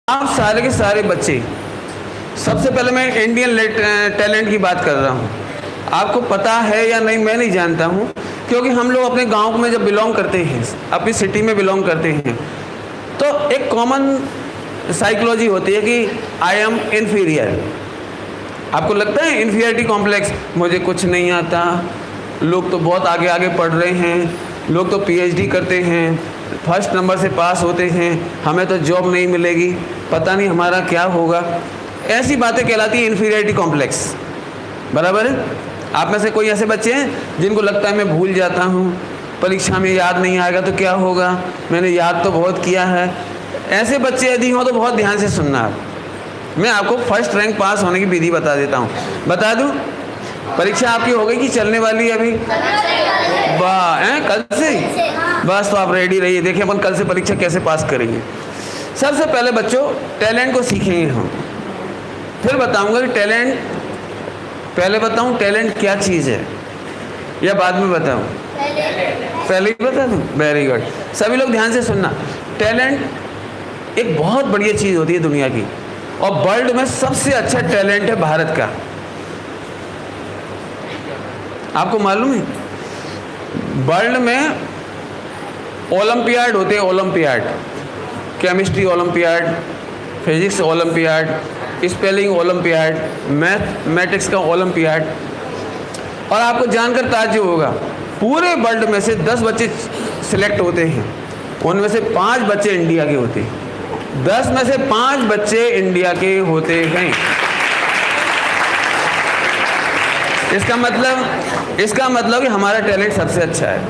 आप सारे के सारे बच्चे, सबसे पहले मैं इंडियन टैलेंट की बात कर रहा हूँ। आपको पता है या नहीं मैं नहीं जानता हूँ, क्योंकि हम लोग अपने गांव में जब बिलोंग करते हैं, अपनी सिटी में बिलोंग करते हैं, तो एक कॉमन साइकोलॉजी होती है कि आई एम इन्फीरियर। आपको लगता है इन्फीरियरिटी कॉम्प्लेक्स, मुझे कुछ नहीं आता, लोग तो बहुत आगे आगे पढ़ रहे हैं, लोग तो पीएचडी करते हैं, फर्स्ट नंबर से पास होते हैं, हमें तो जॉब नहीं मिलेगी, पता नहीं हमारा क्या होगा। ऐसी बातें कहलाती है इन्फीरियरिटी कॉम्प्लेक्स, बराबर है। आप में से कोई ऐसे बच्चे हैं जिनको लगता है मैं भूल जाता हूँ, परीक्षा में याद नहीं आएगा तो क्या होगा, मैंने याद तो बहुत किया है। ऐसे बच्चे यदि हों तो बहुत ध्यान से सुनना। आप, मैं आपको फर्स्ट रैंक पास होने की विधि बता देता हूँ। बता दूँ? परीक्षा आपकी हो गई कि चलने वाली है अभी? वाह, कल से? बस तो आप रेडी रहिए, देखिए अपन कल से परीक्षा कैसे पास करेंगे। सबसे पहले बच्चों टैलेंट को सीखेंगे हम, फिर बताऊंगा कि टैलेंट, पहले बताऊं टैलेंट क्या चीज़ है या बाद में बताऊं? पहले ही बता दूं? वेरी गुड, सभी लोग ध्यान से सुनना। टैलेंट एक बहुत बढ़िया चीज़ होती है दुनिया की, और वर्ल्ड में सबसे अच्छा टैलेंट है भारत का। आपको मालूम है वर्ल्ड में ओलंपियाड होते हैं, olympiad, chemistry olympiad, physics olympiad, spelling olympiad, mathematics का ओलंपियाड। और आपको जानकर ताज्जुब होगा, पूरे वर्ल्ड में से 10 बच्चे सिलेक्ट होते हैं, उनमें से 5 बच्चे इंडिया के होते हैं। 10 में से 5 बच्चे इंडिया के होते हैं। इसका मतलब कि हमारा टैलेंट सबसे अच्छा है।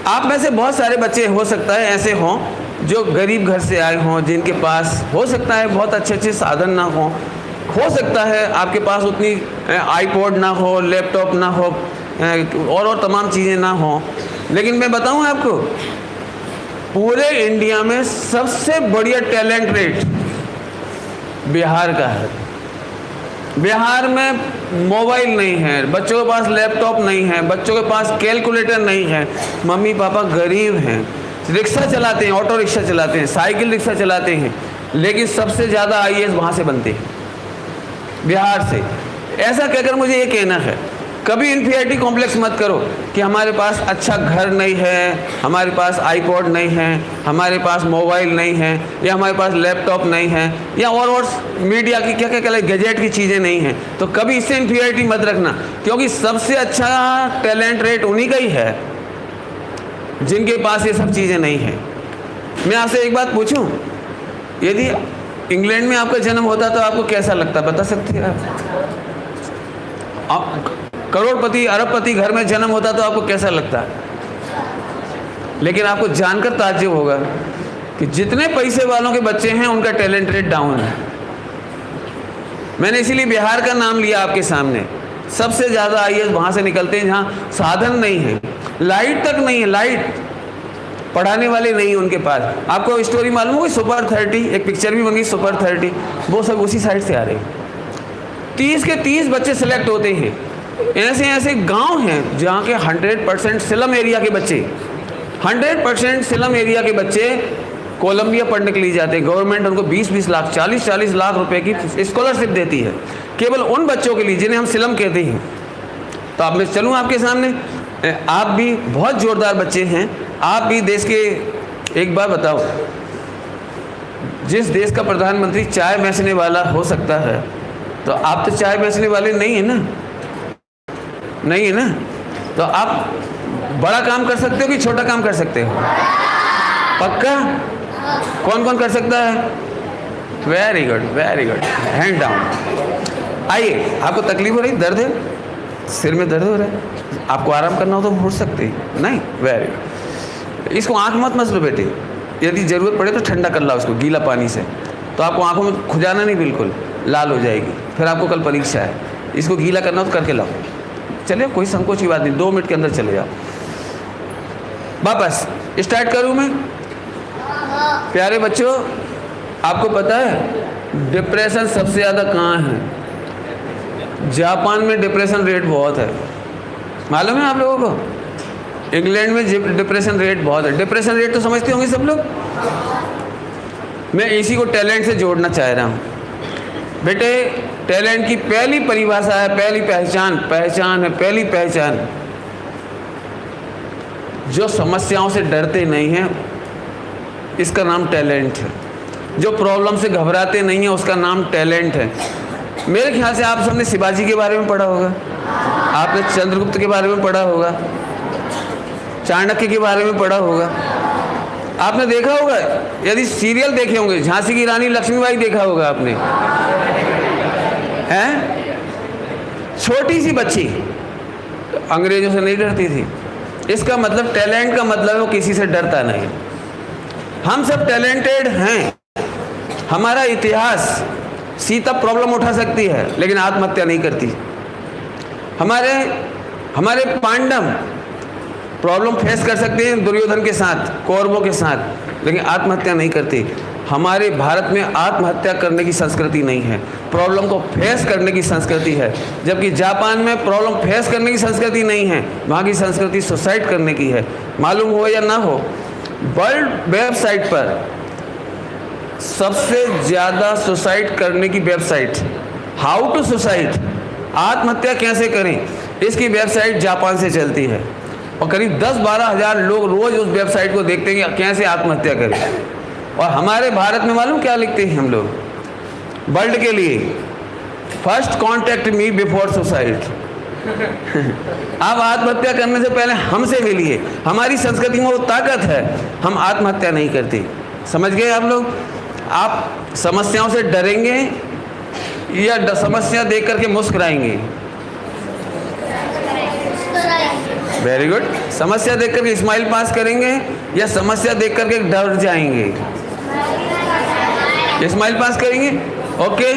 आप में से बहुत सारे बच्चे हो सकता है ऐसे हों जो गरीब घर से आए हों, जिनके पास हो सकता है बहुत अच्छे अच्छे साधन ना हो सकता है आपके पास उतनी आईपॉड ना हो, लैपटॉप ना हो, और तमाम चीज़ें ना हो। लेकिन मैं बताऊं आपको, पूरे इंडिया में सबसे बढ़िया टैलेंट रेट बिहार का है। बिहार में मोबाइल नहीं है, बच्चों के पास लैपटॉप नहीं है, बच्चों के पास कैलकुलेटर नहीं है, मम्मी पापा गरीब हैं, रिक्शा चलाते हैं, ऑटो रिक्शा चलाते हैं, साइकिल रिक्शा चलाते हैं, लेकिन सबसे ज़्यादा आईएएस वहाँ से बनते हैं, बिहार से। ऐसा कहकर मुझे ये कहना है, कभी इन्फीरियरिटी कॉम्प्लेक्स मत करो कि हमारे पास अच्छा घर नहीं है, हमारे पास आईपॉड नहीं है, हमारे पास मोबाइल नहीं है, या हमारे पास लैपटॉप नहीं है, या और मीडिया की क्या क्या क्या गैजेट की चीज़ें नहीं हैं। तो कभी इससे इन्फीरियरिटी मत रखना, क्योंकि सबसे अच्छा टैलेंट रेट उन्हीं का ही है जिनके पास ये सब चीज़ें नहीं हैं। मैं आपसे एक बात पूछूं, यदि इंग्लैंड में आपका जन्म होता तो आपको कैसा लगता, बता सकते हैं आप? करोड़पति अरबपति घर में जन्म होता तो आपको कैसा लगता? लेकिन आपको जानकर ताज्जुब होगा कि जितने पैसे वालों के बच्चे हैं उनका टैलेंट रेट डाउन है। मैंने इसीलिए बिहार का नाम लिया आपके सामने। सबसे ज़्यादा आईएएस वहाँ से निकलते हैं जहाँ साधन नहीं है, लाइट तक नहीं है, लाइट पढ़ाने वाले नहीं है उनके पास। आपको स्टोरी मालूम होगी, सुपर 30, एक पिक्चर भी बनी सुपर 30, वो सब उसी साइड से आ रहे हैं। 30 के 30 बच्चे सेलेक्ट होते हैं। ऐसे ऐसे गांव हैं जहाँ के 100% स्लम एरिया के बच्चे, 100% स्लम एरिया के बच्चे कोलंबिया पढ़ने के लिए जाते हैं। गवर्नमेंट उनको 20-20 लाख, 40-40 लाख रुपए की स्कॉलरशिप देती है केवल उन बच्चों के लिए जिन्हें हम स्लम कहते हैं। तो अब मैं चलूँ आपके सामने, आप भी बहुत जोरदार बच्चे हैं, आप भी देश के, एक बार बताओ, जिस देश का प्रधानमंत्री चाय बेचने वाला हो सकता है, तो आप तो चाय बेचने वाले नहीं है ना, नहीं है ना? तो आप बड़ा काम कर सकते हो कि छोटा काम कर सकते हो? पक्का? कौन कौन कर सकता है? Very good, very good, hand down. आइए, आपको तकलीफ हो रही, दर्द है, सिर में दर्द हो रहा है, आपको आराम करना हो तो उठ सकते हैं, नहीं? Very good. इसको आँख मत मसलो बेटे, यदि ज़रूरत पड़े तो ठंडा कर लाओ इसको गीला पानी से, तो आपको आँखों में खुजाना नहीं, बिल्कुल लाल हो जाएगी, फिर आपको कल परीक्षा है। इसको गीला करना हो तो करके लाओ, चलिए, कोई संकोच की बात नहीं, 2 मिनट के अंदर चले जाओ। वापस स्टार्ट करूँ मैं? प्यारे बच्चों, आपको पता है डिप्रेशन सबसे ज़्यादा कहाँ है? जापान में डिप्रेशन रेट बहुत है, मालूम है आप लोगों को? इंग्लैंड में डिप्रेशन रेट बहुत है। डिप्रेशन रेट तो समझते होंगे सब लोग, मैं इसी को टैलेंट से जोड़ना चाह रहा हूँ। बेटे, टैलेंट की पहली परिभाषा है, पहली पहचान है, पहली पहचान, जो समस्याओं से डरते नहीं हैं, इसका नाम टैलेंट है। जो प्रॉब्लम से घबराते नहीं हैं, उसका नाम टैलेंट है। मेरे ख्याल से आप सबने शिवाजी के बारे में पढ़ा होगा, आपने चंद्रगुप्त के बारे में पढ़ा होगा, चाणक्य के बारे में पढ़ा होगा, आपने देखा होगा, यदि सीरियल देखे होंगे, झांसी की रानी लक्ष्मीबाई देखा होगा आपने, हैं? छोटी सी बच्ची अंग्रेजों से नहीं डरती थी। इसका मतलब, टैलेंट का मतलब है वो किसी से डरता नहीं। हम सब टैलेंटेड हैं। हमारा इतिहास, सीता प्रॉब्लम उठा सकती है लेकिन आत्महत्या नहीं करती। हमारे पांडव प्रॉब्लम फेस कर सकते हैं दुर्योधन के साथ, कौरवों के साथ, लेकिन आत्महत्या नहीं करती। हमारे भारत में आत्महत्या करने की संस्कृति नहीं है, प्रॉब्लम को फेस करने की संस्कृति है। जबकि जापान में प्रॉब्लम फेस करने की संस्कृति नहीं है, वहाँ की संस्कृति सुसाइड करने की है। मालूम हो या ना हो, वर्ल्ड वेबसाइट पर सबसे ज़्यादा सुसाइड करने की वेबसाइट, हाउ टू सुसाइड, आत्महत्या कैसे करें, इसकी वेबसाइट जापान से चलती है। और करीब 10-12 हज़ार लोग रोज़ उस वेबसाइट को देखते हैं कि कैसे आत्महत्या करें। और हमारे भारत में मालूम क्या लिखते हैं हम लोग वर्ल्ड के लिए, first contact me before suicide. आप आत्महत्या करने से पहले हमसे मिलिए। हमारी संस्कृति में वो ताकत है, हम आत्महत्या नहीं करते। समझ गए आप लोग? आप समस्याओं से डरेंगे या समस्या देख करके मुस्कुराएंगे? Very good. समस्या देख करके स्माइल पास करेंगे या समस्या देख करके डर जाएंगे? स्माइल पास करेंगे। Okay,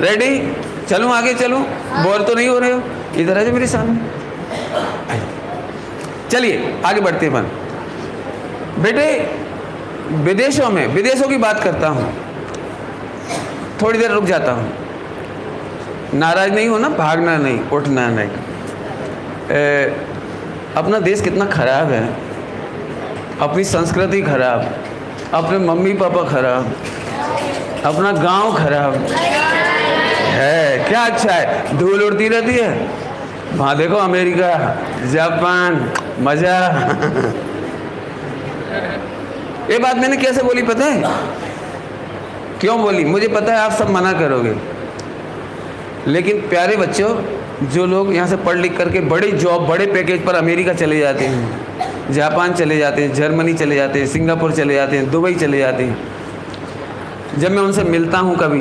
ready? चलूं आगे, चलूं? बोर तो नहीं हो रहे हो? इधर आ जाओ मेरे सामने। चलिए आगे बढ़ते हैं। बेटे, विदेशों की बात करता हूँ, थोड़ी देर रुक जाता हूँ। नाराज नहीं होना, भागना नहीं, उठना नहीं। अपना देश कितना खराब है, अपनी संस्कृति खराब, अपने मम्मी पापा खराब, अपना गांव खराब है। क्या अच्छा है, धूल उड़ती रहती है। वहाँ देखो अमेरिका, जापान, मज़ा। ये बात मैंने कैसे बोली पता है? क्यों बोली? मुझे पता है आप सब मना करोगे, लेकिन प्यारे बच्चों, जो लोग यहाँ से पढ़ लिख करके बड़ी जॉब, बड़े पैकेज पर अमेरिका चले जाते हैं, जापान चले जाते हैं, जर्मनी चले जाते हैं, सिंगापुर चले जाते हैं, दुबई चले जाते हैं, जब मैं उनसे मिलता हूँ कभी,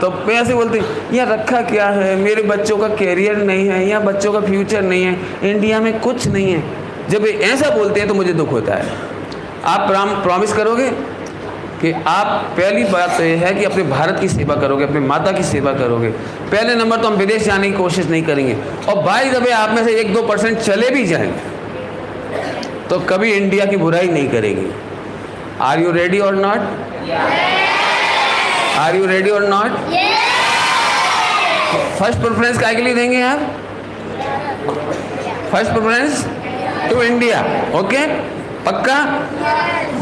तो मैं ऐसे बोलते हैं, यहाँ रखा क्या है, मेरे बच्चों का कैरियर नहीं है, यहाँ बच्चों का फ्यूचर नहीं है, इंडिया में कुछ नहीं है। जब ये ऐसा बोलते हैं तो मुझे दुख होता है। आप प्रॉमिस करोगे कि आप, पहली बात तो ये है कि अपने भारत की सेवा करोगे, अपने माता की सेवा करोगे। पहले नंबर तो हम विदेश जाने की कोशिश नहीं करेंगे। और बाई द वे, आप में से 1-2% चले भी जाएं तो कभी इंडिया की बुराई नहीं करेंगे। Are you ready or not? Are you ready or not? First preference काय के लिए देंगे आप? First preference to India. Okay, पक्का?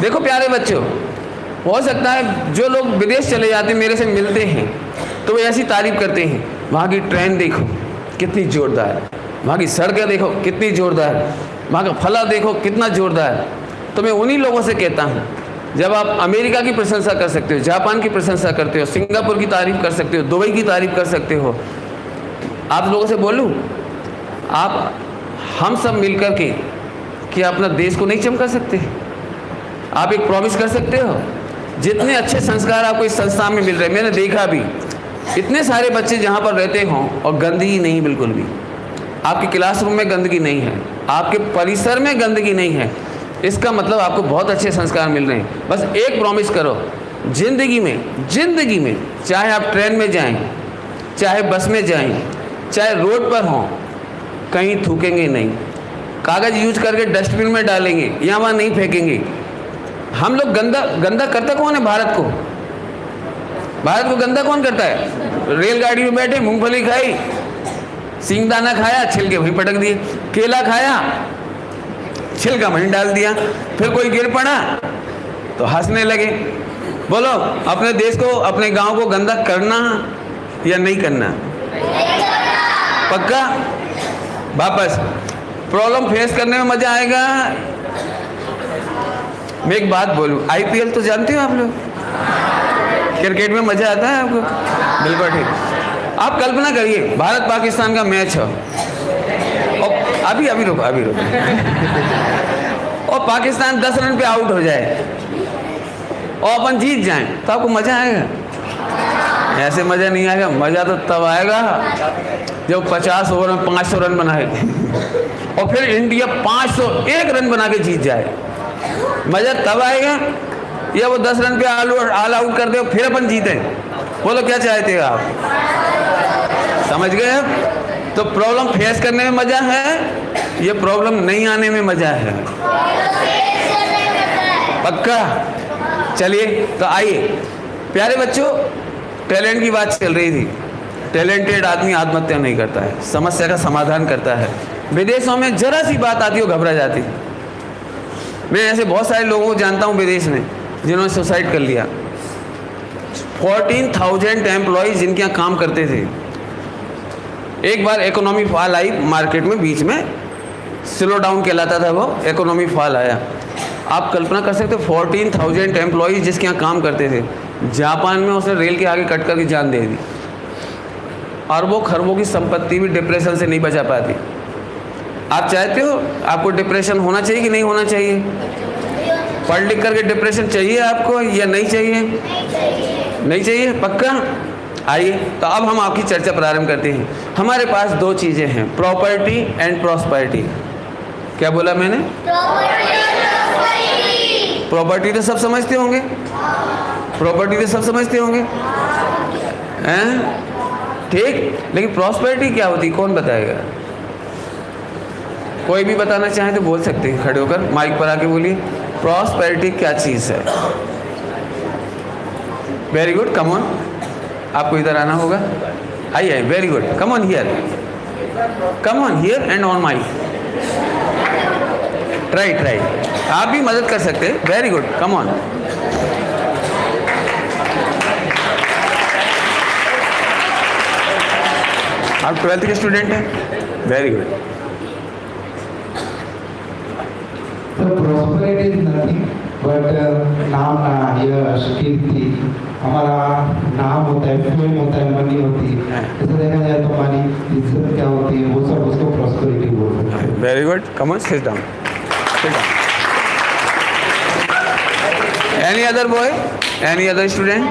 देखो प्यारे बच्चों, हो सकता है जो लोग विदेश चले जाते हैं, मेरे से मिलते हैं, तो वो ऐसी तारीफ करते हैं, वहाँ की ट्रेन देखो कितनी ज़ोरदार, वहाँ की सड़कें देखो कितनी ज़ोरदार, वहाँ का फला देखो कितना ज़ोरदार। तो मैं उन्हीं लोगों से कहता हूँ, जब आप अमेरिका की प्रशंसा कर सकते हो, जापान की प्रशंसा करते हो, सिंगापुर की तारीफ़ कर सकते हो, दुबई की तारीफ़ कर सकते हो, आप लोगों से बोलूँ, हम सब मिल कर के क्या अपना देश को नहीं चमका सकते? आप एक प्रॉमिस कर सकते हो? जितने अच्छे संस्कार आपको इस संस्था में मिल रहे हैं, मैंने देखा भी, इतने सारे बच्चे जहाँ पर रहते हों और गंदगी नहीं, बिल्कुल भी। आपके क्लासरूम में गंदगी नहीं है, आपके परिसर में गंदगी नहीं है, इसका मतलब आपको बहुत अच्छे संस्कार मिल रहे हैं। बस एक प्रॉमिस करो, जिंदगी में चाहे आप ट्रेन में जाएं, चाहे बस में जाएं, चाहे रोड पर हों, कहीं थूकेंगे नहीं, कागज़ यूज करके डस्टबिन में डालेंगे, यहाँ वहाँ नहीं फेंकेंगे। हम लोग गंदा करता कौन है? भारत को गंदा कौन करता है? रेलगाड़ी में बैठे, मूंगफली खाई, सिंगदाना खाया, छिलके वहीं पटक दिए, केला खाया, छिलका वहीं डाल दिया, फिर कोई गिर पड़ा, तो हंसने लगे। बोलो, अपने देश को, अपने गांव को गंदा करना या नहीं करना? पक्का? वापस प्रॉब्लम फेस करने में मजा आएगा। मैं एक बात बोलूं, आईपीएल तो जानते हो आप लोग? क्रिकेट में मजा आता है आपको? बिल्कुल ठीक। आप कल्पना करिए, भारत पाकिस्तान का मैच हो और अभी रुको और पाकिस्तान 10 रन पे आउट हो जाए और अपन जीत जाएं, तो आपको मजा आएगा? ऐसे मजा नहीं आएगा। मजा तो तब आएगा जब 50 ओवर में 500 रन बनाए और फिर इंडिया 501 रन बना के जीत जाए। मजा तब आएगा। या वो 10 रन पे ऑल आउट कर दे और फिर अपन जीते। बोलो क्या चाहते हो आप? समझ गए आप? तो प्रॉब्लम फेस करने में मजा है, ये प्रॉब्लम नहीं आने में मजा है। पक्का? चलिए तो आइए प्यारे बच्चों, टैलेंट की बात चल रही थी। टैलेंटेड आदमी आत्महत्या नहीं करता है, समस्या का समाधान करता है। विदेशों में जरा सी बात आती हो घबरा जाती। मैं ऐसे बहुत सारे लोगों को जानता हूँ विदेश में जिन्होंने सुसाइड कर लिया। 14,000 एम्प्लॉयज जिनके यहाँ काम करते थे। एक बार इकोनॉमी फॉल आई मार्केट में, बीच में स्लो डाउन कहलाता था वो, इकोनॉमी फॉल आया। आप कल्पना कर सकते हो 14,000 एम्प्लॉयज जिसके यहाँ काम करते थे, जापान में उसने रेल के आगे कट करके जान दे दी। अरबों खरबों की संपत्ति भी डिप्रेशन से नहीं बचा पाती। आप चाहते हो आपको डिप्रेशन होना चाहिए कि नहीं होना चाहिए? पढ़ लिख करके डिप्रेशन चाहिए आपको या नहीं चाहिए? नहीं चाहिए। पक्का? आइए तो अब हम आपकी चर्चा प्रारंभ करते हैं। हमारे पास दो चीज़ें हैं, प्रॉपर्टी एंड प्रॉस्पेरिटी। क्या बोला मैंने? प्रॉपर्टी तो सब समझते होंगे, प्रॉपर्टी तो सब समझते होंगे, हैं? ठीक। लेकिन प्रॉस्पेरिटी क्या होती, कौन बताएगा? कोई भी बताना चाहे तो बोल सकते हैं, खड़े होकर माइक पर आके बोलिए, प्रॉस्पेरिटी क्या चीज़ है? Very good, come on. आपको इधर आना होगा। आइए, very good, come on here, come on here and on mic. Right. आप भी मदद कर सकते हैं। Very good, come on. आप 12th के स्टूडेंट हैं? Very good. Prosperity is nothing but नाम, यश, कीर्ति। हमारा नाम होता है, फेम होता है, मनी होती है। ऐसा देखा जाए तो हमारी इज्जत क्या होती है, वो सब उसको प्रॉस्पेरिटी बोलते हैं। Very good, come on, sit down. Any other boy, any other student?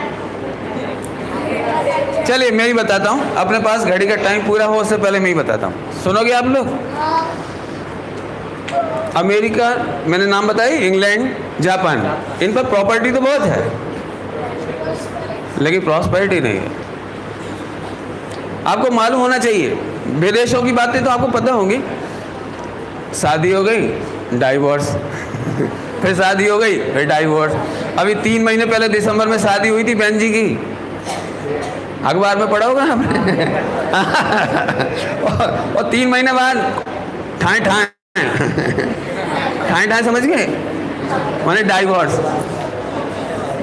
चलिए मैं ही बताता हूँ, अपने पास घड़ी का टाइम पूरा हो उससे पहले मैं ही बताता हूँ। सुनोगे आप लोग? अमेरिका, मैंने नाम बताई, इंग्लैंड, जापान, इन पर प्रॉपर्टी तो बहुत है लेकिन प्रॉस्पेरिटी नहीं है। आपको मालूम होना चाहिए, विदेशों की बातें तो आपको पता होंगी। शादी हो गई, डाइवोर्स, फिर शादी हो गई, फिर डाइवोर्स। अभी 3 महीने पहले दिसंबर में शादी हुई थी बहन जी की, अखबार में पढ़ा होगा आपने। और 3 महीने बाद ठाए ठाए समझ गए, माने डाइवोर्स।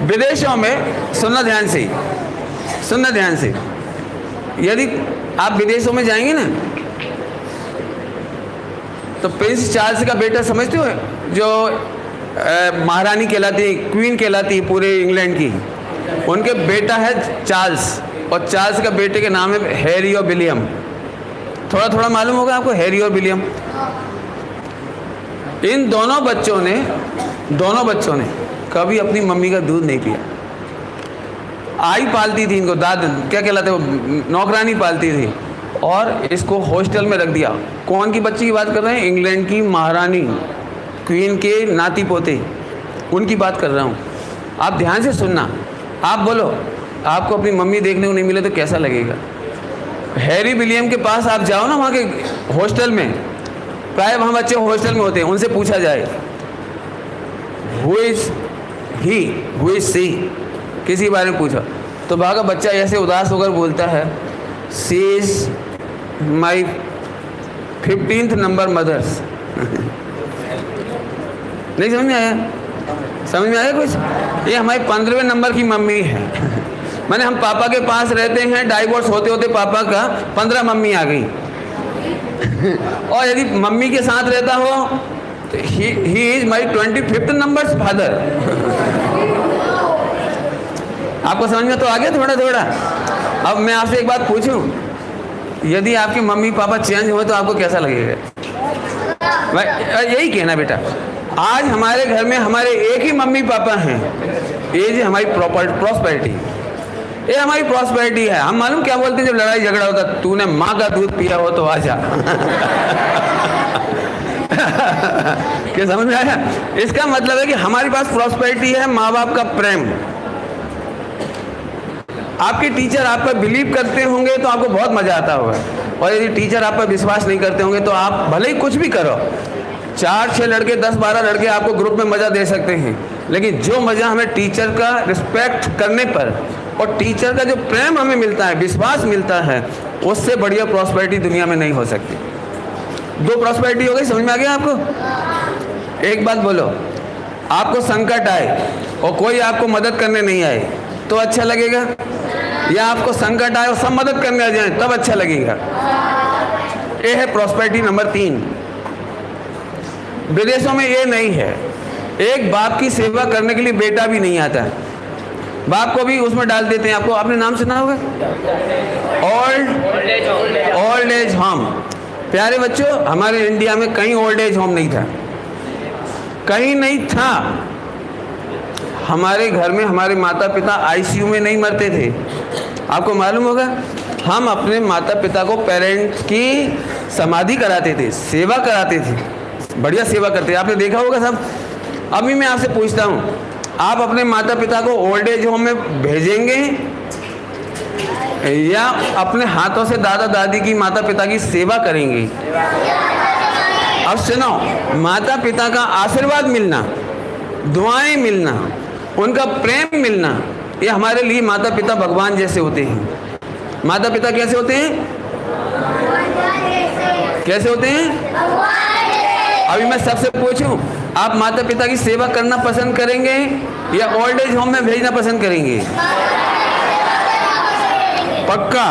विदेशों में सुनना ध्यान से, यदि आप विदेशों में जाएंगे ना तो प्रिंस चार्ल्स का बेटा समझते हो, जो महारानी कहलाती है, क्वीन कहलाती है पूरे इंग्लैंड की, उनके बेटा है चार्ल्स, और चार्ल्स का बेटे के नाम है हैरी और विलियम। थोड़ा थोड़ा मालूम होगा आपको, हैरी और विलियम। इन दोनों बच्चों ने कभी अपनी मम्मी का दूध नहीं पिया। आई पालती थी इनको, दाद क्या कहलाते, वो नौकरानी पालती थी, और इसको हॉस्टल में रख दिया। कौन की बच्ची की बात कर रहे हैं? इंग्लैंड की महारानी, क्वीन के नाती पोते, उनकी बात कर रहा हूँ। आप ध्यान से सुनना। आप बोलो, आपको अपनी मम्मी देखने को नहीं मिले तो कैसा लगेगा? हैरी विलियम के पास आप जाओ ना, वहाँ के हॉस्टल में, प्राय वहाँ बच्चे हॉस्टल में होते हैं, उनसे पूछा जाए who is he, who is she, किसी बारे में पूछा तो भागा बच्चा ऐसे उदास होकर बोलता है, she is my 15th number mothers. नहीं समझ में आया? समझ में आया कुछ? ये हमारी 15वें नंबर की मम्मी है। मैंने हम पापा के पास रहते हैं, डाइवोर्स होते होते पापा का 15 मम्मी आ गई। और यदि मम्मी के साथ रहता हो तो he is my 25th number father. आपको समझ में तो आ गया थोड़ा थोड़ा? अब मैं आपसे एक बात पूछूं, यदि आपके मम्मी पापा चेंज हो तो आपको कैसा लगेगा? यही कहना बेटा, आज हमारे घर में हमारे एक ही मम्मी पापा हैं, ये जी हमारी प्रॉस्पेरिटी, ये हमारी प्रॉस्पेरिटी है। हम मालूम क्या बोलते हैं जब लड़ाई झगड़ा होता, तूने माँ का दूध पिया हो तो आजा। क्या समझ में आया? इसका मतलब है कि हमारे पास प्रॉस्पेरिटी है, माँ बाप का प्रेम। आपके टीचर आप पर बिलीव करते होंगे तो आपको बहुत मजा आता होगा, और यदि टीचर आप पर विश्वास नहीं करते होंगे तो आप भले ही कुछ भी करो, 4-6 लड़के 10-12 लड़के आपको ग्रुप में मजा दे सकते हैं, लेकिन जो मजा हमें टीचर का रिस्पेक्ट करने पर और टीचर का जो प्रेम हमें मिलता है, विश्वास मिलता है, उससे बढ़िया प्रॉस्पेरिटी दुनिया में नहीं हो सकती। 2 प्रॉस्पेरिटी हो गई, समझ में आ गया आपको? एक बात बोलो, आपको संकट आए और कोई आपको मदद करने नहीं आए तो अच्छा लगेगा, या आपको संकट आए और सब मदद करने आ जाए तब अच्छा लगेगा? ये है प्रॉस्पेरिटी नंबर 3। विदेशों में ये नहीं है, एक बाप की सेवा करने के लिए बेटा भी नहीं आता, बाप को भी उसमें डाल देते हैं। आपको आपने नाम सुना होगा ओल्ड एज होम। प्यारे बच्चों, हमारे इंडिया में कहीं ओल्ड एज होम नहीं था, कहीं नहीं था। हमारे घर में हमारे माता पिता आईसीयू में नहीं मरते थे। आपको मालूम होगा, हम अपने माता पिता को पेरेंट्स की समाधि कराते थे, सेवा कराते थे, बढ़िया सेवा करते। आपने देखा होगा सब। अभी मैं आपसे पूछता हूँ, आप अपने माता पिता को ओल्ड एज होम में भेजेंगे या अपने हाथों से दादा दादी की माता पिता की सेवा करेंगे? अब सुनो, माता पिता का आशीर्वाद मिलना, दुआएं मिलना, उनका प्रेम मिलना, ये हमारे लिए माता पिता भगवान जैसे होते हैं। माता पिता कैसे होते हैं? कैसे होते हैं? अभी मैं सबसे पूछूं, आप माता पिता की सेवा करना पसंद करेंगे या ओल्ड एज होम में भेजना पसंद करेंगे? पक्का?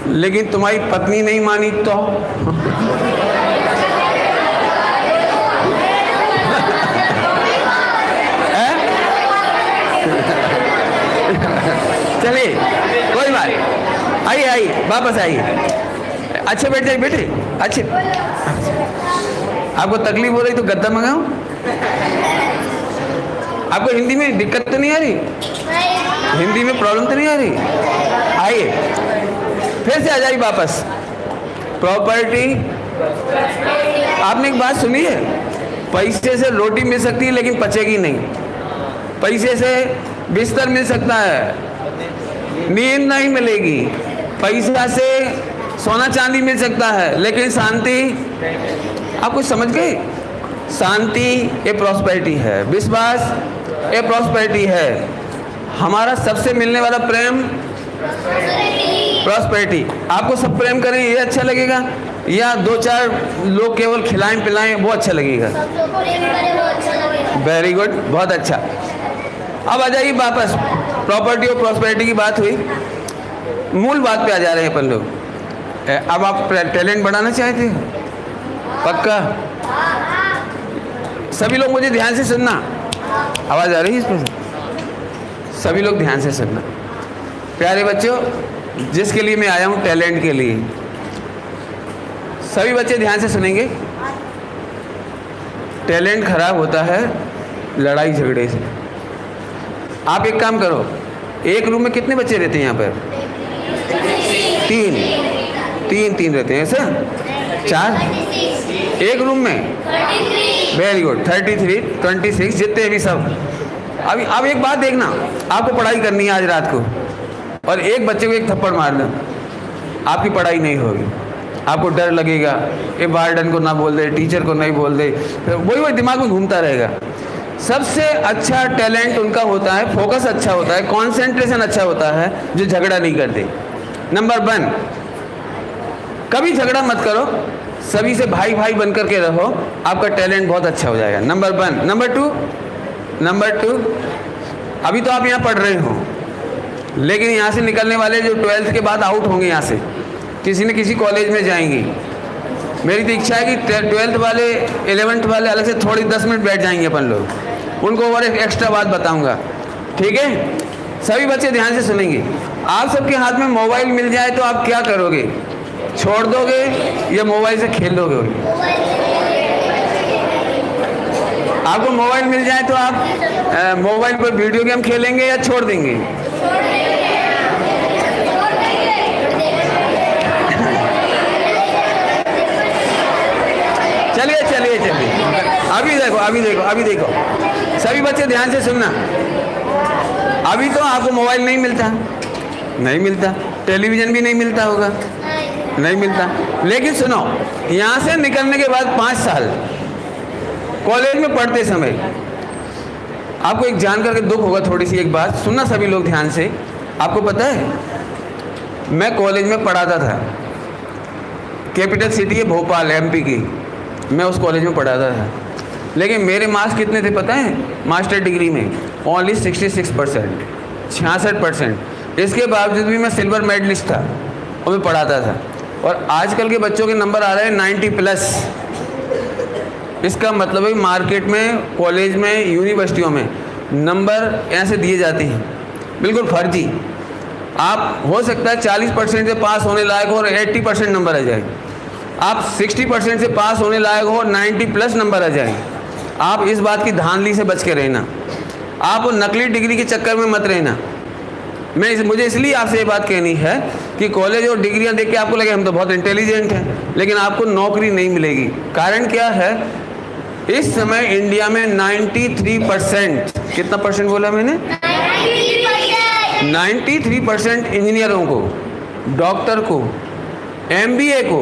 लेकिन तुम्हारी पत्नी नहीं मानी तो? चलिए कोई बात, आइए आइए वापस आइए। अच्छे बैठ जाइए बेटे, अच्छे। आपको तकलीफ हो रही तो गद्दा मंगाऊं? आपको हिंदी में दिक्कत तो नहीं आ रही? हिंदी में प्रॉब्लम तो नहीं आ रही? आइए फिर से आ जाइए वापस। प्रॉपर्टी, आपने एक बात सुनी है, पैसे से रोटी मिल सकती है लेकिन पचेगी नहीं, पैसे से बिस्तर मिल सकता है, नींद नहीं मिलेगी, पैसा से सोना चांदी मिल सकता है, लेकिन शांति, आप कुछ समझ गए? शांति ये प्रॉस्पेरिटी है, विश्वास ये प्रॉस्पेरिटी है। हमारा सबसे मिलने वाला प्रेम प्रॉस्पेरिटी। आपको सब प्रेम करें ये अच्छा लगेगा, या 2-4 लोग केवल खिलाएं पिलाएं वो अच्छा लगेगा? वेरी गुड, बहुत अच्छा। अब आ जाइए वापस, प्रॉपर्टी और प्रॉस्पेरिटी की बात हुई, मूल बात पे आ जा रहे हैं अपन लोग। अब आप टैलेंट बढ़ाना चाहते हैं? पक्का? सभी लोग मुझे ध्यान से सुनना, आवाज़ आ रही है इस पर? सभी लोग ध्यान से सुनना। प्यारे बच्चों, जिसके लिए मैं आया हूँ टैलेंट के लिए, सभी बच्चे ध्यान से सुनेंगे। टैलेंट खराब होता है लड़ाई झगड़े से। आप एक काम करो, एक रूम में कितने बच्चे रहते हैं यहाँ पर? 3 रहते हैं, ऐसा? 4 एक रूम में? वेरी गुड, 33, 26 जितने भी सब। अब एक बात देखना, आपको पढ़ाई करनी है आज रात को, और एक बच्चे को एक थप्पड़ मार दो, आपकी पढ़ाई नहीं होगी। आपको डर लगेगा, ये वार्डन को ना बोल दे, टीचर को नहीं बोल दे, फिर वही दिमाग में घूमता रहेगा। सबसे अच्छा टैलेंट उनका होता है, फोकस अच्छा होता है, कंसंट्रेशन अच्छा होता है, जो झगड़ा नहीं करते। नंबर 1, कभी झगड़ा मत करो, सभी से भाई भाई बन करके रहो, आपका टैलेंट बहुत अच्छा हो जाएगा। नंबर 1। नंबर टू, अभी तो आप यहाँ पढ़ रहे हो, लेकिन यहाँ से निकलने वाले जो 12th के बाद आउट होंगे यहाँ से, किसी न किसी कॉलेज में जाएंगे। मेरी तो इच्छा है कि 12th वाले 11th वाले अलग से थोड़ी 10 मिनट बैठ जाएंगे अपन लोग, उनको और एक एक्स्ट्रा बात बताऊंगा, ठीक है? सभी बच्चे ध्यान से सुनेंगे। आप सबके हाथ में मोबाइल मिल जाए तो आप क्या करोगे? छोड़ दोगे या मोबाइल से खेल लोगे? आपको मोबाइल मिल जाए तो आप मोबाइल पर वीडियो गेम खेलेंगे या छोड़ देंगे? चलिए अभी देखो सभी बच्चे ध्यान से सुनना। अभी तो आपको मोबाइल नहीं मिलता, टेलीविज़न भी नहीं मिलता होगा, नहीं मिलता। लेकिन सुनो, यहाँ से निकलने के बाद 5 साल कॉलेज में पढ़ते समय आपको एक जान करके दुख होगा। थोड़ी सी एक बात सुनना सभी लोग ध्यान से। आपको पता है, मैं कॉलेज में पढ़ाता था, कैपिटल सिटी है भोपाल, MP की, मैं उस कॉलेज में पढ़ाता था। लेकिन मेरे मार्क्स कितने थे पता है? मास्टर डिग्री में ओनली 66%, 66%। इसके बावजूद भी मैं सिल्वर मेडलिस्ट था और मैं पढ़ाता था। और आजकल के बच्चों के नंबर आ रहे हैं 90+। इसका मतलब है मार्केट में, कॉलेज में, यूनिवर्सिटियों में नंबर ऐसे दिए जाते हैं बिल्कुल फर्जी। आप हो सकता है 40% से पास होने लायक हो और 80% नंबर आ जाए, आप 60% से पास होने लायक हो और 90+ नंबर आ जाए। आप इस बात की धांधली से बच के रहना, आप नकली डिग्री के चक्कर में मत रहना। मुझे इसलिए आपसे ये बात कहनी है कि कॉलेज और डिग्रियां देख के आपको लगे हम तो बहुत इंटेलिजेंट हैं, लेकिन आपको नौकरी नहीं मिलेगी। कारण क्या है? इस समय इंडिया में 93%, कितना परसेंट बोला मैंने? 93% इंजीनियरों को, डॉक्टर को, MBA को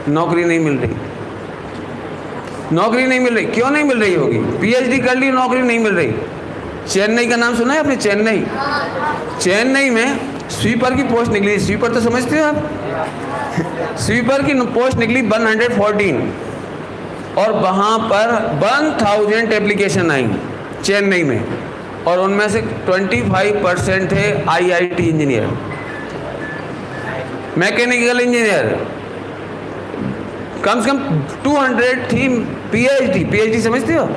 नौकरी नहीं मिल रही। क्यों नहीं मिल रही होगी? PhD कर ली, नौकरी नहीं मिल रही। चेन्नई का नाम सुना है आपने? चेन्नई में स्वीपर की पोस्ट निकली। स्वीपर तो समझते हो आप? स्वीपर की पोस्ट निकली 114 और वहाँ पर 1000 एप्लीकेशन आई चेन्नई में, और उनमें से 25% थे IIT इंजीनियर, मैकेनिकल इंजीनियर। कम से कम 200 थी PhD समझते हो?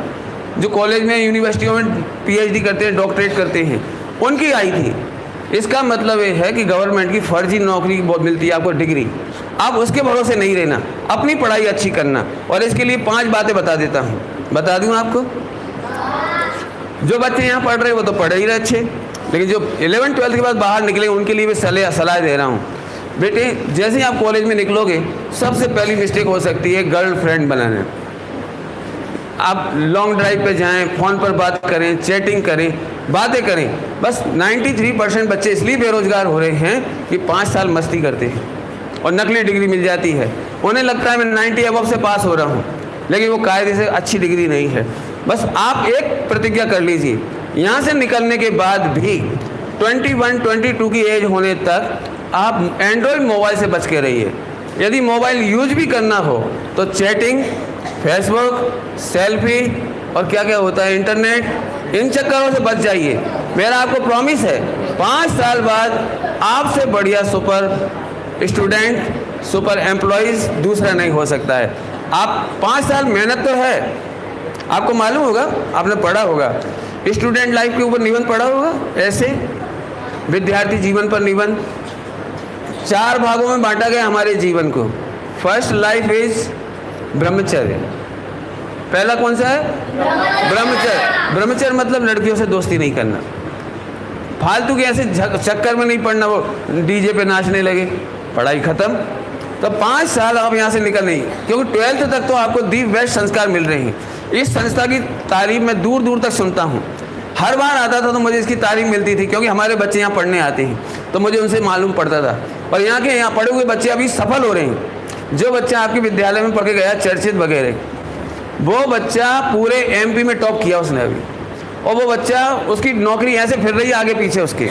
जो कॉलेज में, यूनिवर्सिटियों में PhD करते हैं, डॉक्टरेट करते हैं, उनकी आई थी। इसका मतलब ये है कि गवर्नमेंट की फर्जी नौकरी बहुत मिलती है आपको, डिग्री। आप उसके भरोसे नहीं रहना, अपनी पढ़ाई अच्छी करना। और इसके लिए 5 बातें बता देता हूँ, बता दूँ आपको। जो बच्चे यहाँ पढ़ रहे हैं वो तो पढ़ ही रहे अच्छे, लेकिन जो 11th 12th के बाद बाहर निकले उनके लिए भी सलाह दे रहा हूँ। बेटे, जैसे ही आप कॉलेज में निकलोगे, सबसे पहली मिस्टेक हो सकती है गर्लफ्रेंड बनाना। आप लॉन्ग ड्राइव पे जाएं, फ़ोन पर बात करें, चैटिंग करें, बातें करें। बस 93% बच्चे इसलिए बेरोजगार हो रहे हैं कि 5 साल मस्ती करते हैं और नकली डिग्री मिल जाती है। उन्हें लगता है मैं 90 अबव से पास हो रहा हूँ, लेकिन वो कायदे से अच्छी डिग्री नहीं है। बस आप एक प्रतिज्ञा कर लीजिए, यहाँ से निकलने के बाद भी 21-22 की एज होने तक आप एंड्रॉयड मोबाइल से बच के रहिए। यदि मोबाइल यूज भी करना हो तो चैटिंग, फेसबुक, सेल्फी और क्या क्या होता है इंटरनेट, इन चक्करों से बच जाइए। मेरा आपको प्रॉमिस है, 5 साल बाद आपसे बढ़िया सुपर स्टूडेंट, सुपर एम्प्लॉइज़ दूसरा नहीं हो सकता है। आप 5 साल मेहनत तो है, आपको मालूम होगा, आपने पढ़ा होगा, स्टूडेंट लाइफ के ऊपर निबंध पढ़ा होगा, ऐसे विद्यार्थी जीवन पर निबंध। 4 भागों में बांटा गया हमारे जीवन को। फर्स्ट लाइफ इज ब्रह्मचर्य। पहला कौन सा है? ब्रह्मचर्य। ब्रह्मचर्य मतलब लड़कियों से दोस्ती नहीं करना, फालतू के ऐसे चक्कर में नहीं पड़ना, वो DJ पे नाचने लगे, पढ़ाई खत्म। तो 5 साल आप यहाँ से निकल नहीं, क्योंकि 12th तक तो आपको दी बेस्ट संस्कार मिल रहे हैं। इस संस्था की तारीफ मैं दूर दूर तक सुनता हूँ, हर बार आता था तो मुझे इसकी तारीफ मिलती थी, क्योंकि हमारे बच्चे यहाँ पढ़ने आते हैं तो मुझे उनसे मालूम पड़ता था। और यहाँ पढ़े हुए बच्चे अभी सफल हो रहे हैं। जो बच्चा आपके विद्यालय में पढ़ के गया चर्चित वगैरह, वो बच्चा पूरे MP में टॉप किया उसने अभी, और वो बच्चा, उसकी नौकरी ऐसे फिर रही है आगे पीछे उसके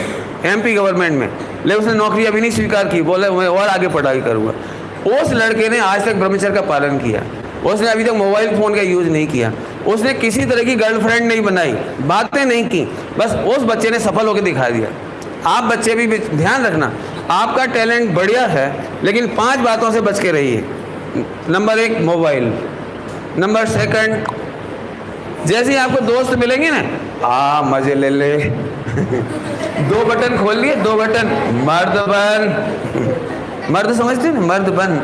MP गवर्नमेंट में, लेकिन उसने नौकरी अभी नहीं स्वीकार की, बोले मैं और आगे पढ़ाई करूँगा। उस लड़के ने आज तक ब्रह्मचर्य का पालन किया, उसने अभी तक मोबाइल फ़ोन का यूज़ नहीं किया, उसने किसी तरह की गर्लफ्रेंड नहीं बनाई, बातें नहीं की, बस उस बच्चे ने सफल होकर दिखा दिया। आप बच्चे भी ध्यान रखना, आपका टैलेंट बढ़िया है, लेकिन 5 बातों से बच के रहिए। नंबर 1 मोबाइल, नंबर 2 जैसे ही आपको दोस्त मिलेंगे ना, मजे ले ले 2 बटन खोल लिए, 2 बटन, मर्द बन, मर्द समझते हैं ना, मर्द बन,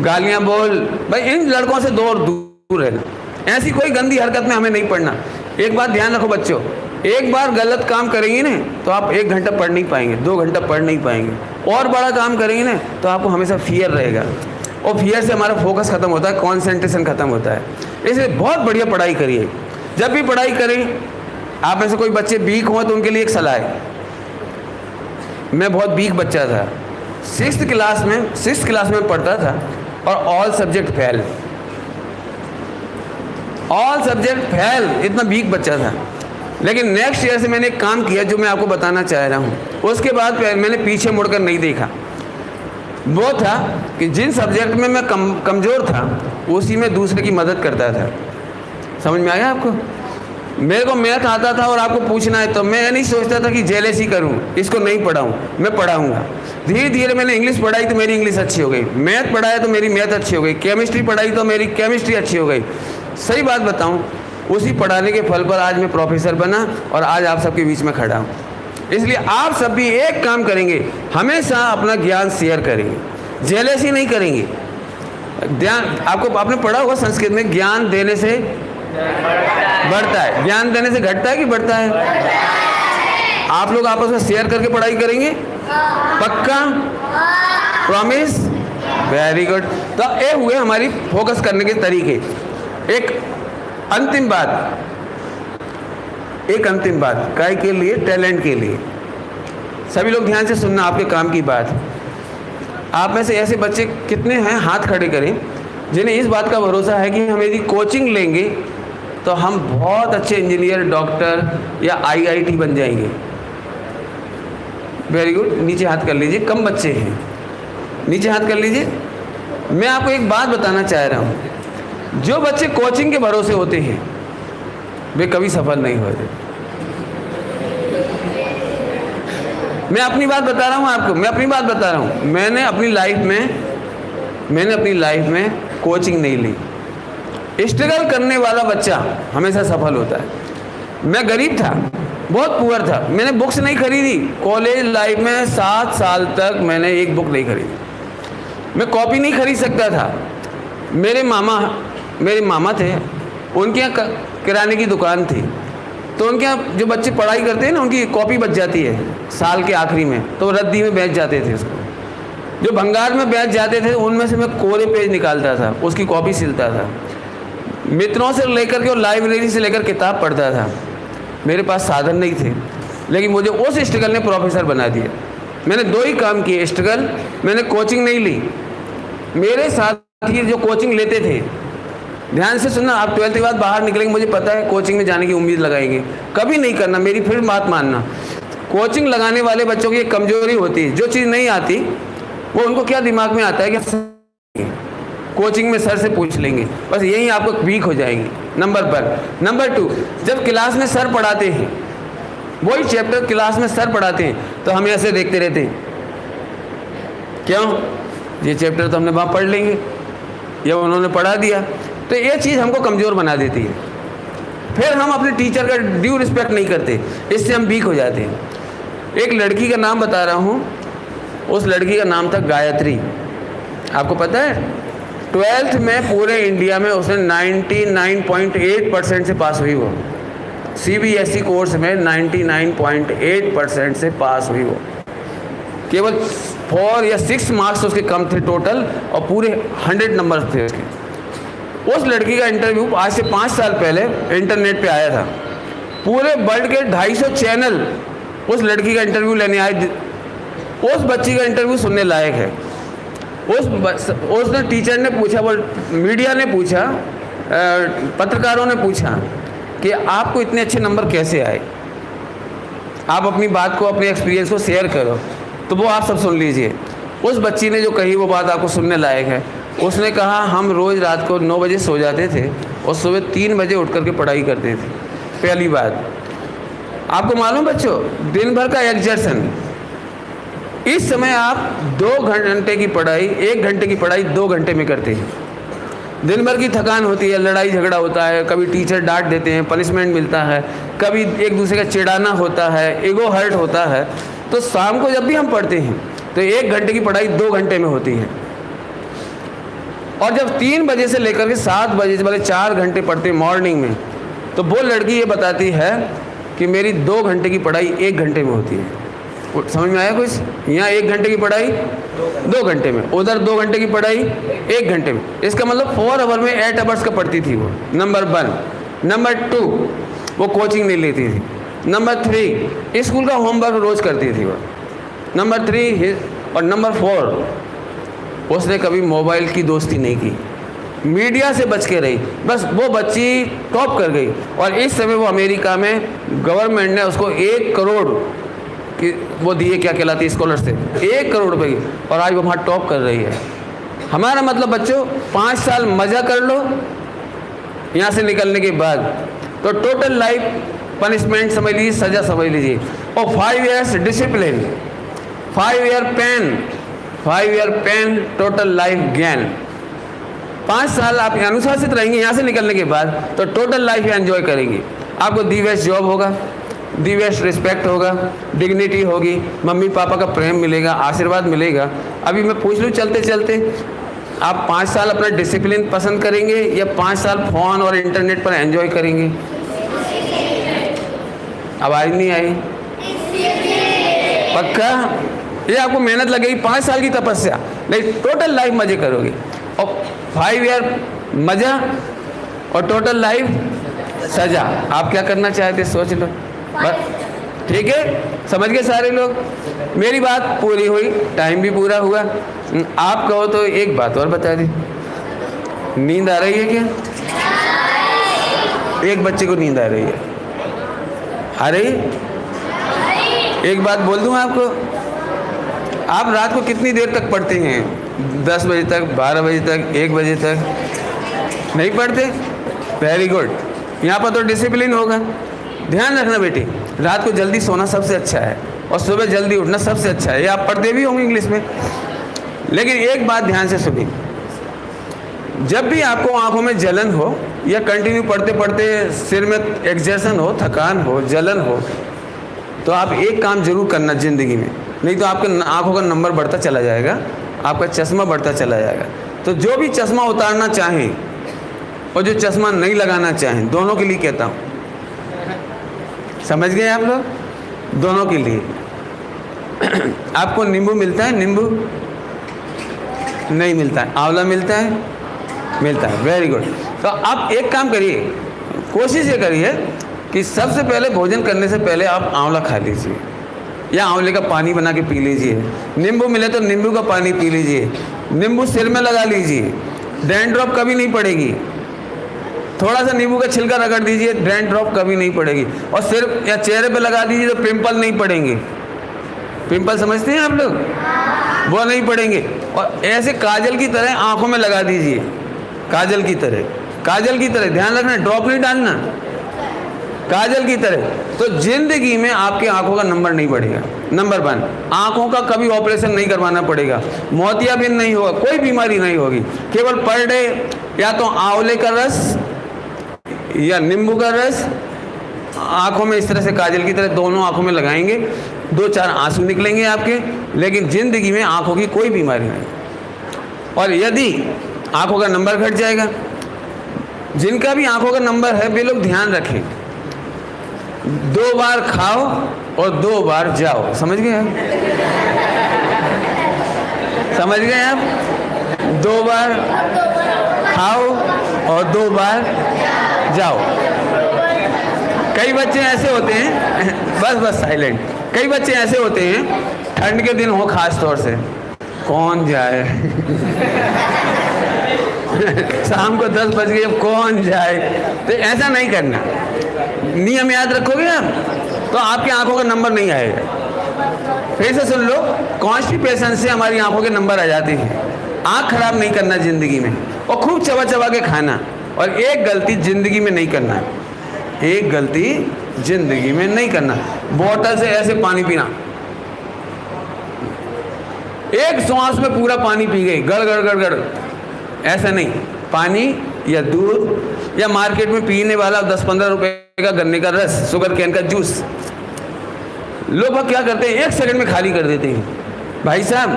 गालियां बोल। भाई इन लड़कों से दूर रहना, ऐसी कोई गंदी हरकत में हमें नहीं पढ़ना। एक बात ध्यान रखो बच्चों, एक बार गलत काम करेंगे ना तो आप 1 घंटा पढ़ नहीं पाएंगे, 2 घंटा पढ़ नहीं पाएंगे, और बड़ा काम करेंगे ना तो आपको हमेशा फियर रहेगा, और फियर से हमारा फोकस खत्म होता है, कॉन्सेंट्रेशन खत्म होता है। इसलिए बहुत बढ़िया पढ़ाई करिए। जब भी पढ़ाई करें, आप में से कोई बच्चे वीक हों तो उनके लिए एक सलाह है। मैं बहुत वीक बच्चा था, 6th क्लास में पढ़ता था और ऑल सब्जेक्ट फेल, इतना वीक बच्चा था। लेकिन नेक्स्ट ईयर से मैंने एक काम किया जो मैं आपको बताना चाह रहा हूँ। उसके बाद मैंने पीछे मुड़कर नहीं देखा। वो था कि जिन सब्जेक्ट में मैं कमज़ोर था उसी में दूसरे की मदद करता था। समझ में आया आपको? मेरे को मैथ आता था और आपको पूछना है तो मैं नहीं सोचता था कि जेलेसी करूं, इसको नहीं पढ़ाऊं, मैं पढ़ाऊंगा। धीरे धीरे मैंने इंग्लिश पढ़ाई तो मेरी इंग्लिश अच्छी हो गई, मैथ पढ़ाया तो मेरी मैथ अच्छी हो गई, केमिस्ट्री पढ़ाई तो मेरी केमिस्ट्री अच्छी हो गई। सही बात बताऊं, उसी पढ़ाने के फल पर आज मैं प्रोफेसर बना और आज आप सबके बीच में खड़ा हूँ। इसलिए आप सब भी एक काम करेंगे, हमेशा अपना ज्ञान शेयर करेंगे, जेलेसी नहीं करेंगे। आपने पढ़ा होगा संस्कृत में, ज्ञान देने से बढ़ता है, ज्ञान देने से घटता है कि बढ़ता है? आप लोग आपस में शेयर करके पढ़ाई करेंगे? पक्का? प्रॉमिस? Very good. तो ये हुए हमारी फोकस करने के तरीके। एक अंतिम बात काय के लिए, टैलेंट के लिए। सभी लोग ध्यान से सुनना आपके काम की बात। आप में से ऐसे बच्चे कितने हैं, हाथ खड़े करें, जिन्हें इस बात का भरोसा है कि हम यदि कोचिंग लेंगे तो हम बहुत अच्छे इंजीनियर, डॉक्टर या IIT बन जाएंगे? वेरी गुड, नीचे हाथ कर लीजिए। कम बच्चे हैं, नीचे हाथ कर लीजिए। मैं आपको एक बात बताना चाह रहा हूँ, जो बच्चे कोचिंग के भरोसे होते हैं वे कभी सफल नहीं होते। मैं अपनी बात बता रहा हूँ आपको, मैंने अपनी लाइफ में कोचिंग नहीं ली। स्ट्रगल करने वाला बच्चा हमेशा सफल होता है। मैं गरीब था, बहुत पुअर था, मैंने बुक्स नहीं खरीदी। कॉलेज लाइफ में 7 साल तक मैंने एक बुक नहीं खरीदी। मैं कॉपी नहीं खरीद सकता था। मेरे मामा थे, उनके यहाँ किराने की दुकान थी, तो उनके यहाँ जो बच्चे पढ़ाई करते हैं ना, उनकी कॉपी बच जाती है साल के आखिरी में, तो रद्दी में बेच जाते थे उसको। जो भंगार में बेच जाते थे उनमें से मैं कोरे पेज निकालता था, उसकी कॉपी सिलता था, मित्रों से लेकर के और लाइब्रेरी से लेकर किताब पढ़ता था। मेरे पास साधन नहीं थे, लेकिन मुझे उस स्ट्रगल ने प्रोफेसर बना दिया। मैंने 2 ही काम किए, स्ट्रगल, मैंने कोचिंग नहीं ली। मेरे साथी जो कोचिंग लेते थे, ध्यान से सुनना, आप 12th के बाद बाहर निकलेंगे, मुझे पता है कोचिंग में जाने की उम्मीद लगाएंगे, कभी नहीं करना, मेरी फिर बात मानना। कोचिंग लगाने वाले बच्चों की एक कमजोरी होती है, जो चीज़ नहीं आती वो उनको क्या दिमाग में आता है कि कोचिंग में सर से पूछ लेंगे, बस यही आपको वीक हो जाएंगे। नंबर 2, जब क्लास में सर पढ़ाते हैं, वही चैप्टर क्लास में सर पढ़ाते हैं तो हम ऐसे देखते रहते हैं, क्यों? ये चैप्टर तो हमने वहाँ पढ़ लेंगे या उन्होंने पढ़ा दिया। तो ये चीज़ हमको कमज़ोर बना देती है। फिर हम अपने टीचर का ड्यू रिस्पेक्ट नहीं करते, इससे हम वीक हो जाते हैं। एक लड़की का नाम बता रहा हूँ, उस लड़की का नाम था गायत्री। आपको पता है 12th में पूरे इंडिया में उसने 99.8% से पास हुई। वो CBSE कोर्स में 99.8% से पास हुई। वो केवल 4 या 6 मार्क्स उसके कम थे टोटल, और पूरे 100 नंबर थे उसके। उस लड़की का इंटरव्यू आज से 5 साल पहले इंटरनेट पे आया था। पूरे वर्ल्ड के 250 चैनल उस लड़की का इंटरव्यू लेने आए। उस बच्ची का इंटरव्यू सुनने लायक है। उसने टीचर ने पूछा, वो मीडिया ने पूछा, पत्रकारों ने पूछा कि आपको इतने अच्छे नंबर कैसे आए, आप अपनी बात को, अपने एक्सपीरियंस को शेयर करो। तो वो आप सब सुन लीजिए। उस बच्ची ने जो कही वो बात आपको सुनने लायक है। उसने कहा हम रोज़ रात को 9 बजे सो जाते थे और सुबह 3 बजे उठ करके पढ़ाई करते थे। पहली बात, आपको मालूम बच्चों, दिन भर का एग्जर्शन, इस समय आप 2 घंटे की पढ़ाई, 1 घंटे की पढ़ाई 2 घंटे में करते हैं। दिन भर की थकान होती है, लड़ाई झगड़ा होता है, कभी टीचर डांट देते हैं, पनिशमेंट मिलता है, कभी एक दूसरे का चिढ़ाना होता है, ईगो हर्ट होता है। तो शाम को जब भी हम पढ़ते हैं तो 1 घंटे की पढ़ाई 2 घंटे में होती है। और जब 3 बजे से लेकर के 7 बजे वाले 4 घंटे पढ़ते हैं मॉर्निंग में, तो वो लड़की ये बताती है कि मेरी 2 घंटे की पढ़ाई 1 घंटे में होती है। समझ में आया कुछ? यहाँ 1 घंटे की पढ़ाई 2 घंटे में, उधर 2 घंटे की पढ़ाई 1 घंटे में। इसका मतलब 4 आवर में 8 आवर्स का पढ़ती थी वो, नंबर 1। नंबर 2, वो कोचिंग नहीं लेती थी। नंबर 3, स्कूल का होमवर्क रोज़ करती थी वो। नंबर 3 और नंबर 4, उसने कभी मोबाइल की दोस्ती नहीं की, मीडिया से बच के रही। बस वो बच्ची टॉप कर गई और इस समय वो अमेरिका में गवर्नमेंट ने उसको 1 करोड़ कि वो दिए, क्या कहलाती है, स्कॉलरशिप 1 करोड़ रुपए की, और आज वो वहाँ टॉप कर रही है। हमारा मतलब बच्चों 5 साल मज़ा कर लो यहाँ से निकलने के बाद, तो टोटल लाइफ पनिशमेंट समझ लीजिए, सज़ा समझ लीजिए। और 5 years discipline, 5 year pain, total life ज्ञान। 5 साल आप अनुशासित रहेंगे यहाँ से निकलने के बाद, तो टोटल लाइफ एंजॉय करेंगे। आपको दी बेस्ट जॉब होगा, दी बेस्ट रिस्पेक्ट होगा, डिग्निटी होगी, मम्मी पापा का प्रेम मिलेगा, आशीर्वाद मिलेगा। अभी मैं पूछ लूँ चलते चलते, आप 5 साल अपना डिसिप्लिन पसंद करेंगे या 5 साल फ़ोन और इंटरनेट पर एंजॉय करेंगे? आवाज़ नहीं आई? पक्का? ये आपको मेहनत लगेगी, 5 साल की तपस्या, नहीं टोटल लाइफ मज़े करोगे। और 5 ईयर मज़ा और टोटल लाइफ सजा। आप क्या करना चाहते सोच लो बस, ठीक है? समझ गए सारे लोग? मेरी बात पूरी हुई, टाइम भी पूरा हुआ। आप कहो तो एक बात और बता दी, नींद आ रही है क्या? एक बच्चे को नींद आ रही है, आ रही? एक बात बोल दूं आपको, आप रात को कितनी देर तक पढ़ते हैं? 10 बजे तक, 12 बजे तक, 1 बजे तक? नहीं पढ़ते? Very good. यहाँ पर तो डिसिप्लिन होगा। ध्यान रखना बेटी, रात को जल्दी सोना सबसे अच्छा है और सुबह जल्दी उठना सबसे अच्छा है। ये आप पढ़ते भी होंगे इंग्लिश में। लेकिन एक बात ध्यान से सुनिए, जब भी आपको आंखों में जलन हो या कंटिन्यू पढ़ते पढ़ते सिर में एक्सर्शन हो, थकान हो, जलन हो, तो आप एक काम जरूर करना ज़िंदगी में, नहीं तो आपके आंखों का नंबर बढ़ता चला जाएगा, आपका चश्मा बढ़ता चला जाएगा। तो जो भी चश्मा उतारना चाहें और जो चश्मा नहीं लगाना चाहें, दोनों के लिए कहता हूँ। समझ गए आप लोग? दोनों के लिए। आपको नींबू मिलता है? नींबू नहीं मिलता है। आंवला मिलता है? मिलता है। Very good. तो आप एक काम करिए, कोशिश ये करिए कि सबसे पहले भोजन करने से पहले आप आंवला खा लीजिए या आंवले का पानी बना के पी लीजिए। नींबू मिले तो नींबू का पानी पी लीजिए। नींबू सिर में लगा लीजिए, डैंड्रफ कभी नहीं पड़ेगी। थोड़ा सा नींबू का छिलका रगड़ दीजिए, डैंड्रफ कभी नहीं पड़ेगी। और सिर या चेहरे पे लगा दीजिए तो पिंपल नहीं पड़ेंगे। पिंपल समझते हैं आप लोग? वो नहीं पड़ेंगे। और ऐसे काजल की तरह आंखों में लगा दीजिए, काजल की तरह, काजल की तरह। ध्यान रखना, ड्रॉप नहीं डालना, काजल की तरह। तो जिंदगी में आपकी आंखों का नंबर नहीं बढ़ेगा। नंबर 1, आंखों का कभी ऑपरेशन नहीं करवाना पड़ेगा, मोतियाबिंद नहीं होगा, कोई बीमारी नहीं होगी। केवल पर डे या तो आंवले का रस या नींबू का रस आंखों में इस तरह से काजल की तरह दोनों आंखों में लगाएंगे, 2-4 आंसू निकलेंगे आपके, लेकिन जिंदगी में आंखों की कोई बीमारी नहीं। और यदि आंखों का नंबर घट जाएगा, जिनका भी आंखों का नंबर है वे लोग ध्यान रखें, 2 बार खाओ और 2 बार जाओ। समझ गए आप? समझ गए आप? 2 बार खाओ और 2 बार जाओ। कई बच्चे ऐसे होते हैं, बस साइलेंट, कई बच्चे ऐसे होते हैं ठंड के दिन हो खास तौर से, कौन जाए शाम को 10 बज गए, कौन जाए। तो ऐसा नहीं करना। नियम याद रखोगे आप तो आपकी आंखों का नंबर नहीं आएगा। फिर से सुन लो, कॉन्स्टिपेशन से हमारी आंखों के नंबर आ जाते हैं। आंख खराब नहीं करना जिंदगी में, और खूब चबा चबा के खाना, और एक गलती जिंदगी में नहीं करना, एक गलती जिंदगी में नहीं करना, बोतल से ऐसे पानी पीना, एक सांस में पूरा पानी पी गई, गड़ गड़ गड़ गड़, ऐसा नहीं। पानी या दूध या मार्केट में पीने वाला 10-15 रुपए का गन्ने का रस, शुगर कैन का जूस, लोग क्या करते हैं, 1 सेकंड में खाली कर देते हैं। भाई साहब,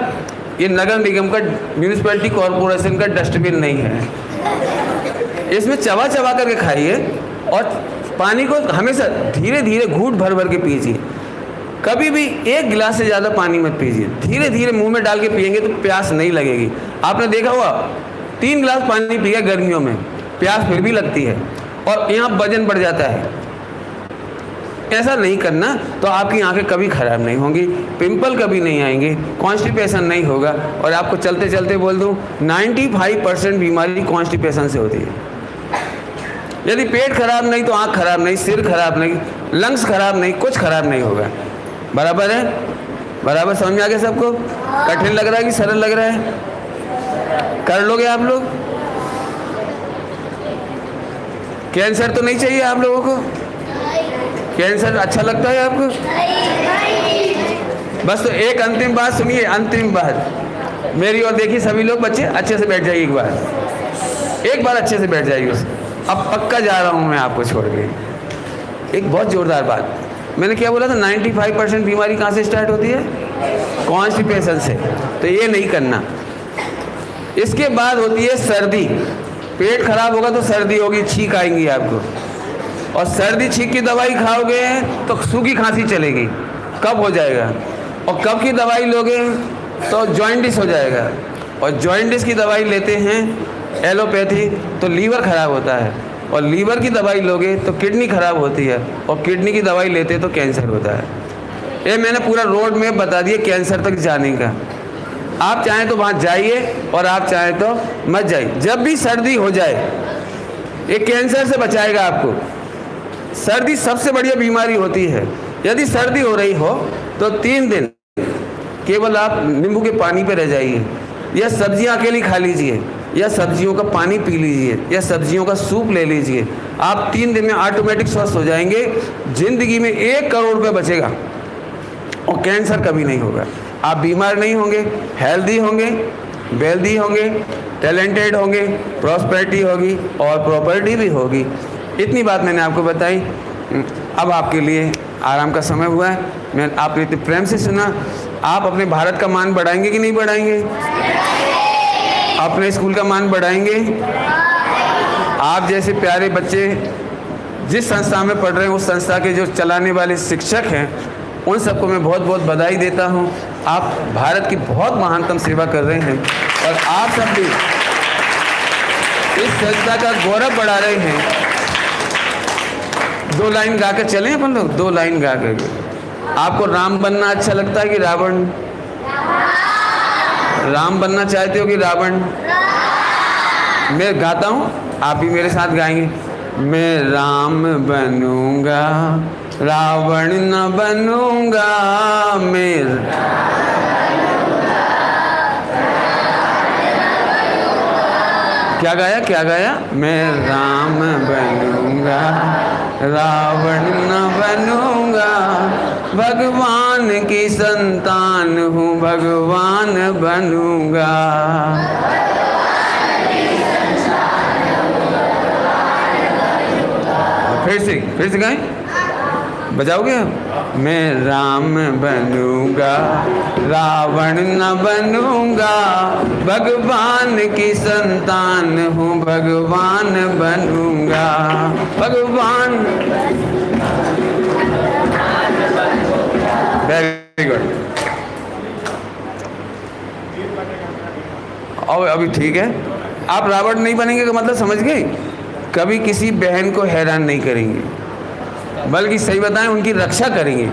ये नगर निगम का, म्यूनिसिपैलिटी कॉरपोरेशन का डस्टबिन नहीं है, इसमें चबा चबा करके खाइए, और पानी को हमेशा धीरे धीरे घूंट भर भर के पीजिए। कभी भी 1 गिलास से ज़्यादा पानी मत पीजिए, धीरे धीरे मुंह में डाल के पिएंगे तो प्यास नहीं लगेगी। आपने देखा हुआ, 3 गिलास पानी पिया गर्मियों में, प्यास फिर भी लगती है, और यहाँ वजन बढ़ जाता है। ऐसा नहीं करना, तो आपकी आंखें कभी खराब नहीं होंगी, पिंपल कभी नहीं आएंगे, कॉन्स्टिपेशन नहीं होगा। और आपको चलते चलते बोल दूं, 95% बीमारी कॉन्स्टिपेशन से होती है। यदि पेट खराब नहीं तो आंख खराब नहीं, सिर खराब नहीं, लंग्स खराब नहीं, कुछ खराब नहीं होगा। बराबर है? बराबर समझ में आ गया सबको? कठिन लग रहा है कि सरल लग रहा है? कर लोगे आप लोग? कैंसर तो नहीं चाहिए आप लोगों को? कैंसर अच्छा लगता है आपको? बस तो एक अंतिम बात सुनिए, अंतिम बात मेरी और देखिए सभी लोग, बच्चे अच्छे से बैठ जाइए, एक बार अच्छे से बैठ जाइए। अब पक्का जा रहा हूँ मैं आपको छोड़ के। एक बहुत जोरदार बात, मैंने क्या बोला था, 95% बीमारी कहाँ से स्टार्ट होती है? कॉन्स्टिपेशन से। तो ये नहीं करना। इसके बाद होती है सर्दी। पेट खराब होगा तो सर्दी होगी, छींक आएंगी आपको, और सर्दी छींक की दवाई खाओगे तो सूखी खांसी चलेगी, कब हो जाएगा, और कब की दवाई लोगे तो जॉइंटिस हो जाएगा, और जॉइंटिस की दवाई लेते हैं एलोपैथी तो लीवर खराब होता है, और लीवर की दवाई लोगे तो किडनी खराब होती है, और किडनी की दवाई लेते तो कैंसर होता है। ये मैंने पूरा रोड मैप बता दिया कैंसर तक जाने का। आप चाहें तो वहाँ जाइए, और आप चाहें तो मत जाइए। जब भी सर्दी हो जाए, ये कैंसर से बचाएगा आपको। सर्दी सबसे बढ़िया बीमारी होती है। यदि सर्दी हो रही हो तो 3 दिन केवल आप नींबू के पानी पे रह जाइए, या सब्जियां अकेली खा लीजिए, या सब्जियों का पानी पी लीजिए, या सब्जियों का सूप ले लीजिए। आप 3 दिन में ऑटोमेटिक स्वस्थ हो जाएंगे। जिंदगी में 1 करोड़ रुपये बचेगा, और कैंसर कभी नहीं होगा। आप बीमार नहीं होंगे, हेल्दी होंगे, वेल्दी होंगे, टैलेंटेड होंगे, प्रॉस्पेरिटी होगी, और प्रॉपर्टी भी होगी। इतनी बात मैंने आपको बताई। अब आपके लिए आराम का समय हुआ है। मैं आपने इतने प्रेम से सुना। आप अपने भारत का मान बढ़ाएंगे कि नहीं बढ़ाएंगे? अपने स्कूल का मान बढ़ाएंगे? आप जैसे प्यारे बच्चे जिस संस्था में पढ़ रहे हैं, उस संस्था के जो चलाने वाले शिक्षक हैं, उन सबको मैं बहुत बहुत बधाई देता हूं। आप भारत की बहुत महानतम सेवा कर रहे हैं, और आप सब भी इस संस्था का गौरव बढ़ा रहे हैं। 2 लाइन गा कर चलें अपन लोग, 2 लाइन गा कर। आपको राम बनना अच्छा लगता है कि रावण? राम बनना चाहते हो कि रावण? मैं गाता हूँ, आप भी मेरे साथ गाएंगे। मैं राम बनूंगा, रावण न बनूंगा, मैं क्या गाया, क्या गाया? मैं राम बनूंगा, रावण न बनूंगा, भगवान की संतान हूँ, भगवान बनूंगा। फिर से गाएं, बजाओगे आप? मैं राम बनूंगा, रावण न बनूंगा, भगवान की संतान हूँ, भगवान बनूंगा, भगवान। Very good. और अभी ठीक है, आप रावण नहीं बनेंगे का मतलब समझ गए? कभी किसी बहन को हैरान नहीं करेंगे, बल्कि सही बताएं उनकी रक्षा करेंगे।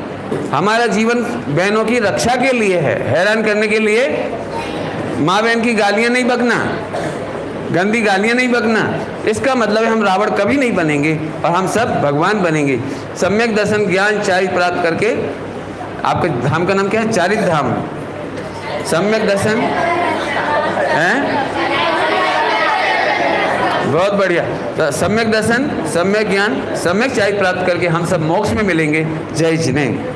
हमारा जीवन बहनों की रक्षा के लिए है, हैरान करने के लिए। माँ बहन की गालियाँ नहीं बकना, गंदी गालियाँ नहीं बकना। इसका मतलब है हम रावण कभी नहीं बनेंगे, और हम सब भगवान बनेंगे। सम्यक दर्शन ज्ञान चाय प्राप्त करके आपके धाम का नाम क्या है? चारित धाम, सम्यक दर्शन हैं? बहुत बढ़िया। तो सम्यक दर्शन, सम्यक ज्ञान, सम्यक चारित प्राप्त करके हम सब मोक्ष में मिलेंगे। जय जिनेन्द्र।